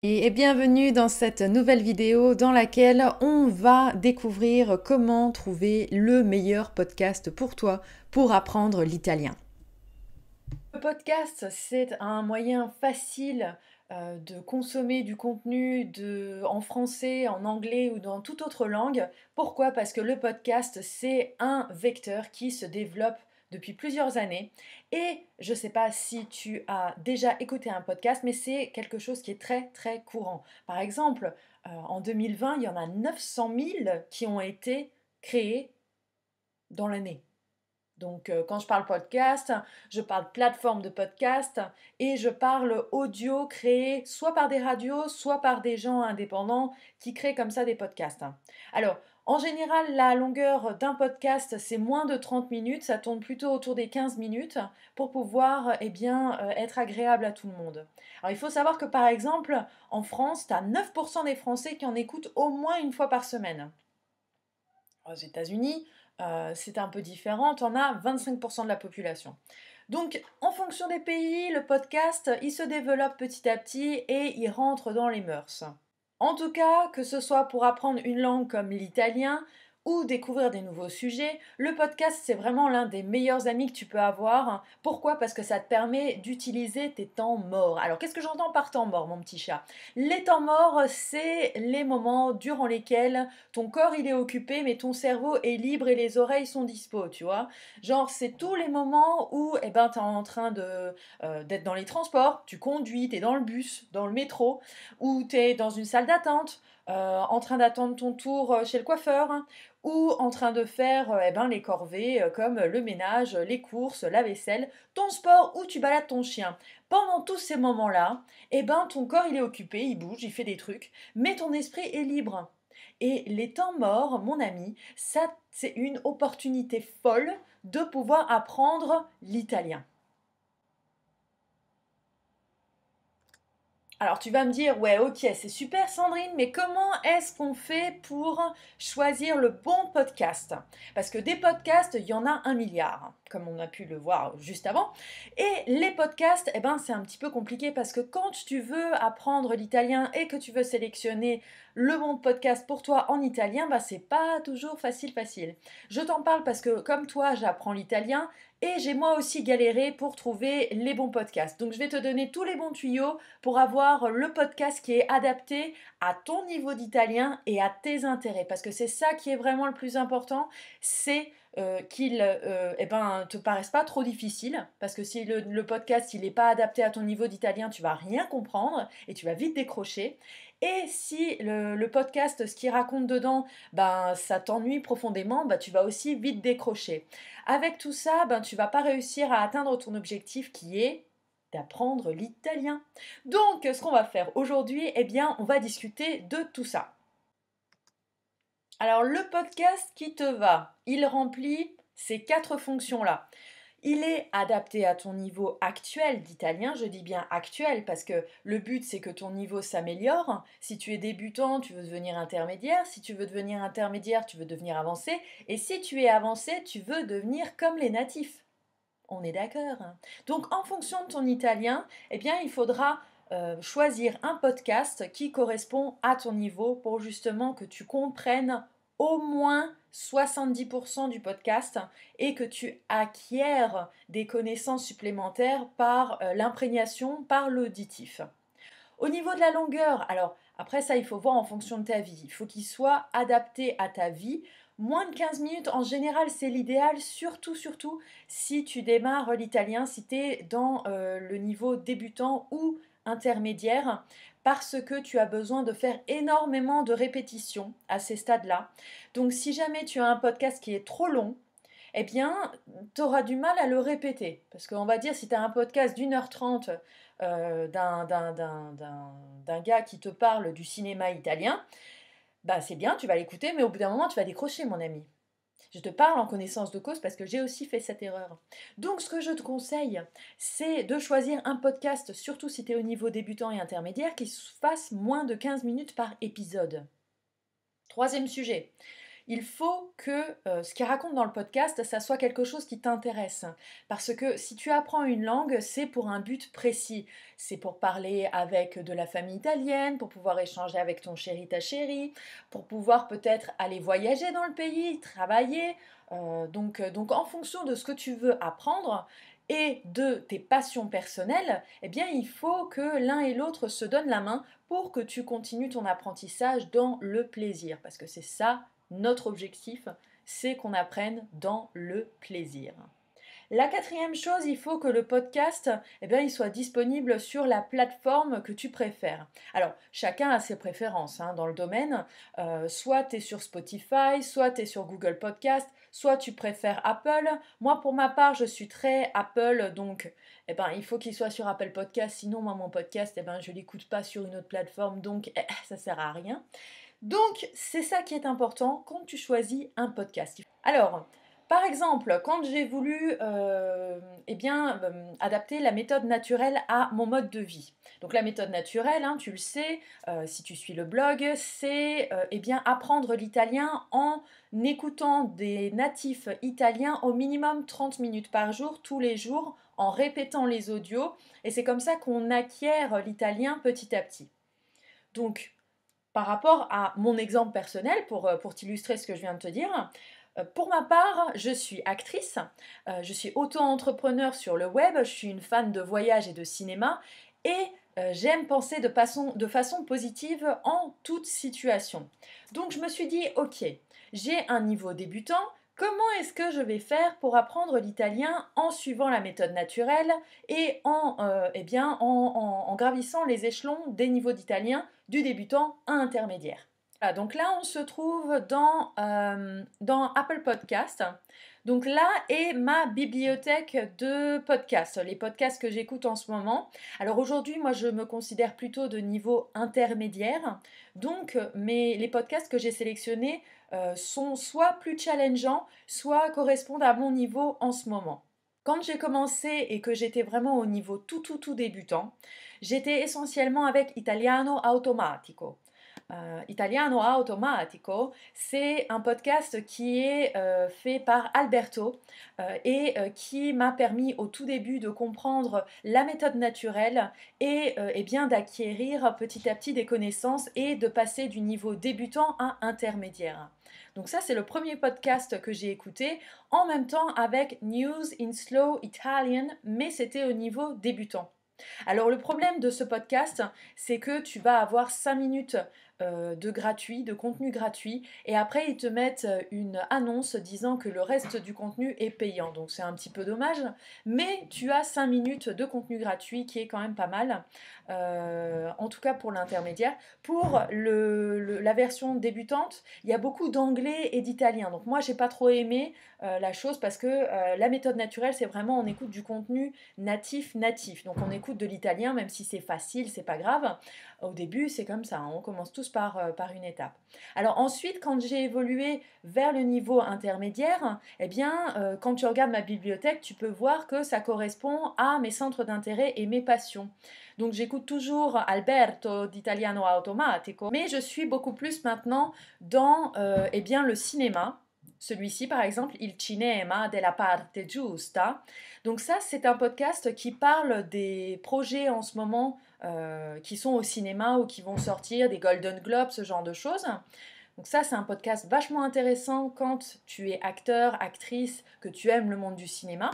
Et bienvenue dans cette nouvelle vidéo dans laquelle on va découvrir comment trouver le meilleur podcast pour toi pour apprendre l'italien. Le podcast, c'est un moyen facile de consommer du contenu en français, en anglais ou dans toute autre langue. Pourquoi? Parce que le podcast, c'est un vecteur qui se développe depuis plusieurs années. Et je ne sais pas si tu as déjà écouté un podcast, mais c'est quelque chose qui est très très courant. Par exemple, en 2020, il y en a 900 000 qui ont été créés dans l'année. Donc, quand je parle podcast, je parle plateforme de podcast et je parle audio créé soit par des radios, soit par des gens indépendants qui créent comme ça des podcasts. Alors, en général, la longueur d'un podcast, c'est moins de 30 minutes, ça tourne plutôt autour des 15 minutes pour pouvoir être agréable à tout le monde. Alors, il faut savoir que par exemple, en France, tu as 9% des Français qui en écoutent au moins une fois par semaine. Aux États-Unis, c'est un peu différent, on a 25% de la population. Donc, en fonction des pays, le podcast, il se développe petit à petit et il rentre dans les mœurs. En tout cas, que ce soit pour apprendre une langue comme l'italien ou découvrir des nouveaux sujets, le podcast, c'est vraiment l'un des meilleurs amis que tu peux avoir. Pourquoi? Parce que ça te permet d'utiliser tes temps morts. Alors, qu'est-ce que j'entends par temps mort, mon petit chat? Les temps morts, c'est les moments durant lesquels ton corps, il est occupé, mais ton cerveau est libre et les oreilles sont dispo, tu vois? Genre, c'est tous les moments où tu es en train d'être dans les transports, tu conduis, tu es dans le bus, dans le métro, ou tu es dans une salle d'attente, en train d'attendre ton tour chez le coiffeur, hein, ou en train de faire les corvées comme le ménage, les courses, la vaisselle, ton sport ou tu balades ton chien. Pendant tous ces moments-là, ton corps il est occupé, il bouge, il fait des trucs, mais ton esprit est libre. Et les temps morts, mon ami, ça c'est une opportunité folle de pouvoir apprendre l'italien. Alors tu vas me dire, ouais, ok, c'est super Sandrine, mais comment est-ce qu'on fait pour choisir le bon podcast? Parce que des podcasts, il y en a un milliard, comme on a pu le voir juste avant. Et les podcasts, c'est un petit peu compliqué parce que quand tu veux apprendre l'italien et que tu veux sélectionner le bon podcast pour toi en italien, c'est pas toujours facile. Je t'en parle parce que comme toi, j'apprends l'italien et j'ai moi aussi galéré pour trouver les bons podcasts. Donc je vais te donner tous les bons tuyaux pour avoir le podcast qui est adapté à ton niveau d'italien et à tes intérêts. Parce que c'est ça qui est vraiment le plus important, c'est qu'il te paraisse pas trop difficile. Parce que si le podcast il n'est pas adapté à ton niveau d'italien, tu vas rien comprendre et tu vas vite décrocher. Et si le podcast, ce qu'il raconte dedans, ça t'ennuie profondément, tu vas aussi vite décrocher. Avec tout ça, tu vas pas réussir à atteindre ton objectif qui est d'apprendre l'italien. Donc, ce qu'on va faire aujourd'hui, on va discuter de tout ça. Alors, le podcast qui te va, il remplit ces 4 fonctions-là. Il est adapté à ton niveau actuel d'italien, je dis bien actuel parce que le but c'est que ton niveau s'améliore. Si tu es débutant, tu veux devenir intermédiaire. Si tu veux devenir intermédiaire, tu veux devenir avancé. Et si tu es avancé, tu veux devenir comme les natifs. On est d'accord. Donc, en fonction de ton italien, il faudra choisir un podcast qui correspond à ton niveau pour justement que tu comprennes au moins 70% du podcast et que tu acquières des connaissances supplémentaires par l'imprégnation, par l'auditif. Au niveau de la longueur, alors après ça, il faut voir en fonction de ta vie. Il faut qu'il soit adapté à ta vie. Moins de 15 minutes, en général, c'est l'idéal, surtout si tu démarres l'italien, si tu es dans le niveau débutant ou intermédiaire, parce que tu as besoin de faire énormément de répétitions à ces stades-là. Donc si jamais tu as un podcast qui est trop long, tu auras du mal à le répéter. Parce qu'on va dire, si tu as un podcast d'1h30 d'un gars qui te parle du cinéma italien, c'est bien, tu vas l'écouter, mais au bout d'un moment, tu vas décrocher, mon ami. Je te parle en connaissance de cause parce que j'ai aussi fait cette erreur. Donc, ce que je te conseille, c'est de choisir un podcast, surtout si tu es au niveau débutant et intermédiaire, qui fasse moins de 15 minutes par épisode. Troisième sujet, il faut que ce qu'il raconte dans le podcast, ça soit quelque chose qui t'intéresse. Parce que si tu apprends une langue, c'est pour un but précis. C'est pour parler avec de la famille italienne, pour pouvoir échanger avec ton chéri, ta chérie, pour pouvoir peut-être aller voyager dans le pays, travailler. Donc en fonction de ce que tu veux apprendre et de tes passions personnelles, eh bien il faut que l'un et l'autre se donnent la main pour que tu continues ton apprentissage dans le plaisir. Parce que c'est ça notre objectif, c'est qu'on apprenne dans le plaisir. La quatrième chose, il faut que le podcast, il soit disponible sur la plateforme que tu préfères. Alors, chacun a ses préférences dans le domaine. Soit tu es sur Spotify, soit tu es sur Google Podcast, soit tu préfères Apple. Moi, pour ma part, je suis très Apple, donc il faut qu'il soit sur Apple Podcast. Sinon, moi, mon podcast, je ne l'écoute pas sur une autre plateforme, donc ça ne sert à rien. Donc, c'est ça qui est important quand tu choisis un podcast. Alors, par exemple, quand j'ai voulu adapter la méthode naturelle à mon mode de vie. Donc la méthode naturelle, tu le sais, si tu suis le blog, c'est apprendre l'italien en écoutant des natifs italiens au minimum 30 minutes par jour, tous les jours, en répétant les audios. Et c'est comme ça qu'on acquiert l'italien petit à petit. Donc, par rapport à mon exemple personnel, pour t'illustrer ce que je viens de te dire, pour ma part, je suis actrice, je suis auto-entrepreneur sur le web, je suis une fan de voyage et de cinéma et j'aime penser de façon positive en toute situation. Donc je me suis dit, ok, j'ai un niveau débutant, comment est-ce que je vais faire pour apprendre l'italien en suivant la méthode naturelle et en gravissant les échelons des niveaux d'italien du débutant à intermédiaire. Voilà, donc là, on se trouve dans Apple Podcast. Donc là est ma bibliothèque de podcasts, les podcasts que j'écoute en ce moment. Alors aujourd'hui, moi, je me considère plutôt de niveau intermédiaire. Donc, les podcasts que j'ai sélectionnés sont soit plus challengeants, soit correspondent à mon niveau en ce moment. Quand j'ai commencé et que j'étais vraiment au niveau tout débutant, j'étais essentiellement avec Italiano Automatico. Italiano Automatico, c'est un podcast qui est fait par Alberto et qui m'a permis au tout début de comprendre la méthode naturelle et d'acquérir petit à petit des connaissances et de passer du niveau débutant à intermédiaire. Donc ça, c'est le premier podcast que j'ai écouté en même temps avec News in Slow Italian, mais c'était au niveau débutant. Alors le problème de ce podcast, c'est que tu vas avoir 5 minutes de contenu gratuit, et après ils te mettent une annonce disant que le reste du contenu est payant. Donc c'est un petit peu dommage, mais tu as 5 minutes de contenu gratuit qui est quand même pas mal, en tout cas pour l'intermédiaire. Pour la version débutante, il y a beaucoup d'anglais et d'italien. Donc moi j'ai pas trop aimé la chose parce que la méthode naturelle, c'est vraiment on écoute du contenu natif. Donc on écoute de l'italien, même si c'est facile, c'est pas grave. Au début, c'est comme ça, on commence tous par une étape. Alors ensuite, quand j'ai évolué vers le niveau intermédiaire, quand tu regardes ma bibliothèque, tu peux voir que ça correspond à mes centres d'intérêt et mes passions. Donc j'écoute toujours Alberto d'Italiano Automatico, mais je suis beaucoup plus maintenant dans le cinéma. Celui-ci, par exemple, Il cinema della parte giusta. Donc ça, c'est un podcast qui parle des projets en ce moment qui sont au cinéma ou qui vont sortir, des Golden Globes, ce genre de choses. Donc ça, c'est un podcast vachement intéressant quand tu es acteur, actrice, que tu aimes le monde du cinéma.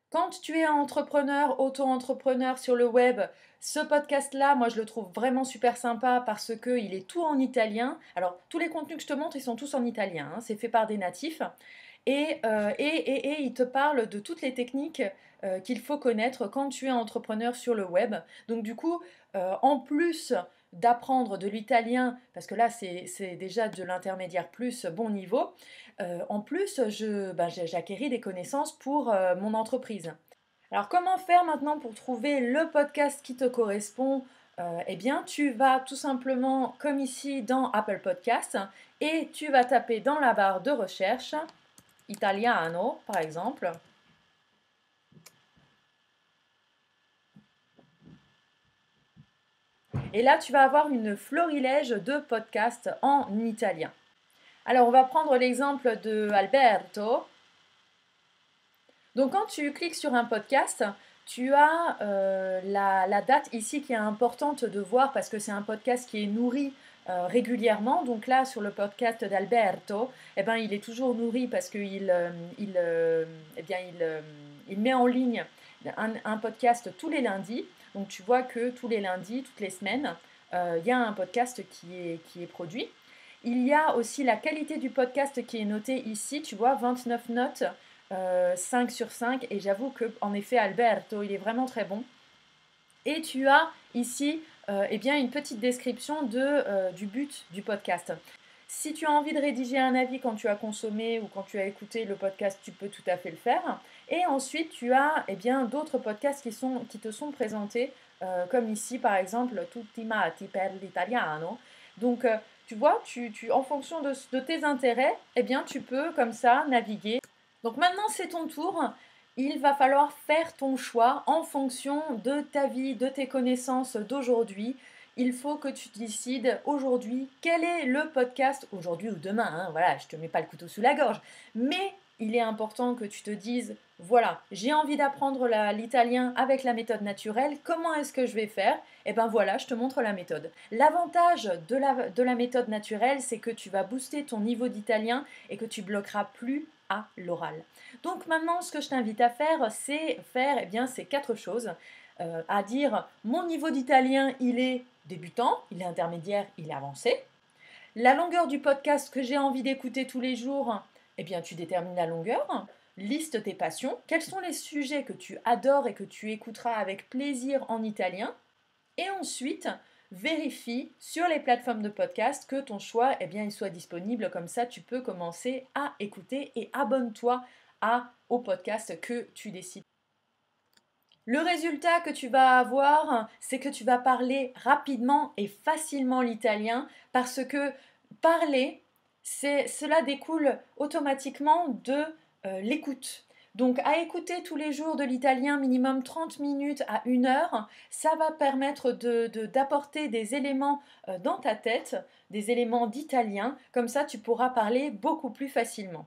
Quand tu es entrepreneur, auto-entrepreneur sur le web, ce podcast-là, moi je le trouve vraiment super sympa parce qu'il est tout en italien. Alors tous les contenus que je te montre, ils sont tous en italien, c'est fait par des natifs. Et il te parle de toutes les techniques qu'il faut connaître quand tu es entrepreneur sur le web. Donc du coup, en plus d'apprendre de l'italien, parce que là c'est déjà de l'intermédiaire plus bon niveau, en plus j'acquéris des connaissances pour mon entreprise. Alors comment faire maintenant pour trouver le podcast qui te correspond? Tu vas tout simplement, comme ici dans Apple Podcast, et tu vas taper dans la barre de recherche Italiano, par exemple. Et là, tu vas avoir une florilège de podcasts en italien. Alors, on va prendre l'exemple de Alberto. Donc, quand tu cliques sur un podcast, tu as la date ici qui est importante de voir parce que c'est un podcast qui est nourri régulièrement. Donc là, sur le podcast d'Alberto, eh ben, il est toujours nourri parce qu'il il met en ligne un podcast tous les lundis. Donc tu vois que tous les lundis, toutes les semaines, il y a un podcast qui est produit. Il y a aussi la qualité du podcast qui est notée ici, tu vois, 29 notes, 5 sur 5. Et j'avoue qu'en effet, Alberto, il est vraiment très bon. Et tu as ici eh bien, une petite description du but du podcast. Si tu as envie de rédiger un avis quand tu as consommé ou quand tu as écouté le podcast, tu peux tout à fait le faire. Et ensuite, tu as eh bien, d'autres podcasts qui te sont présentés, comme ici par exemple Tutti matti per l'italiano. Donc, tu vois, en fonction de tes intérêts, eh bien, tu peux comme ça naviguer. Donc maintenant, c'est ton tour. Il va falloir faire ton choix en fonction de ta vie, de tes connaissances d'aujourd'hui. Il faut que tu décides aujourd'hui quel est le podcast, aujourd'hui ou demain, hein, voilà, je ne te mets pas le couteau sous la gorge, mais il est important que tu te dises, voilà, j'ai envie d'apprendre l'italien avec la méthode naturelle, comment est-ce que je vais faire? Eh bien voilà, je te montre la méthode. L'avantage de la méthode naturelle, c'est que tu vas booster ton niveau d'italien et que tu bloqueras plus à l'oral. Donc maintenant, ce que je t'invite à faire, c'est faire eh bien, ces 4 choses. À dire, mon niveau d'italien, il est débutant, il est intermédiaire, il est avancé. La longueur du podcast que j'ai envie d'écouter tous les jours, eh bien, tu détermines la longueur. Liste tes passions. Quels sont les sujets que tu adores et que tu écouteras avec plaisir en italien? Et ensuite, vérifie sur les plateformes de podcast que ton choix eh bien, il soit disponible. Comme ça, tu peux commencer à écouter et abonne-toi au podcast que tu décides. Le résultat que tu vas avoir, c'est que tu vas parler rapidement et facilement l'italien parce que parler, cela découle automatiquement de l'écoute. Donc à écouter tous les jours de l'italien minimum 30 minutes à 1 heure, ça va permettre d'apporter des éléments dans ta tête, des éléments d'italien, comme ça tu pourras parler beaucoup plus facilement.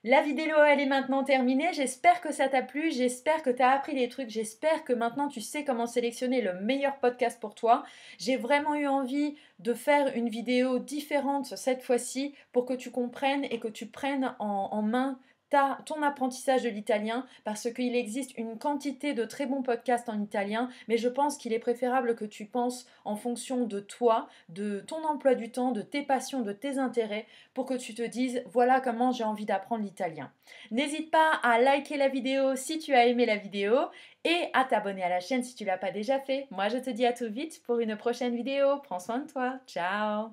La vidéo, elle est maintenant terminée. J'espère que ça t'a plu. J'espère que tu as appris des trucs. J'espère que maintenant tu sais comment sélectionner le meilleur podcast pour toi. J'ai vraiment eu envie de faire une vidéo différente cette fois-ci pour que tu comprennes et que tu prennes en main ton apprentissage de l'italien parce qu'il existe une quantité de très bons podcasts en italien, mais je pense qu'il est préférable que tu penses en fonction de toi, de ton emploi du temps, de tes passions, de tes intérêts pour que tu te dises voilà comment j'ai envie d'apprendre l'italien. N'hésite pas à liker la vidéo si tu as aimé la vidéo et à t'abonner à la chaîne si tu ne l'as pas déjà fait. Moi je te dis à tout vite pour une prochaine vidéo. Prends soin de toi. Ciao.